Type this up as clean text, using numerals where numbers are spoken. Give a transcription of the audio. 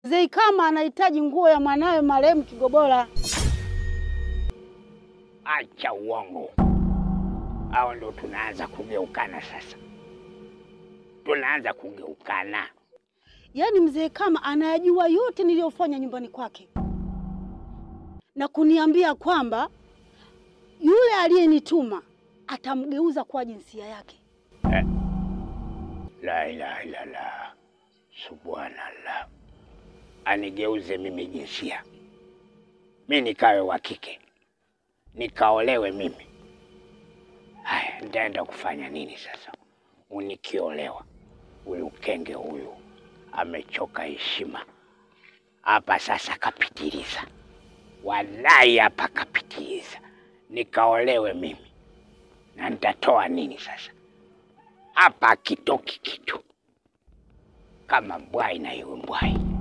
Mzee kama anahitaji nguo ya mwanawe marehemu Kigobola. Acha uongo. Hao ndo tunaanza kugeukana sasa. Tunaanza kugeukana. Yaani mzee kama anayajua yote niliyofanya nyumbani kwake. Na kuniambia kwamba yule aliyenituma atamgeuza kwa jinsia yake. La ilaha illallah. Subhanallah. Anigeuze mimi jinsia. Mimi nikawe wa kike. Nikaolewe mimi. Haya, nitaenda kufanya nini sasa? Unikiolewa. Huyu kenge huyu amechoka heshima. Hapa sasa kapitiliza. Wallahi hapa kapitiliza. Nikaolewe mimi. Na nitatoa nini sasa? Hapa kitoki kitu. Kama mbwai na iwe mbwai.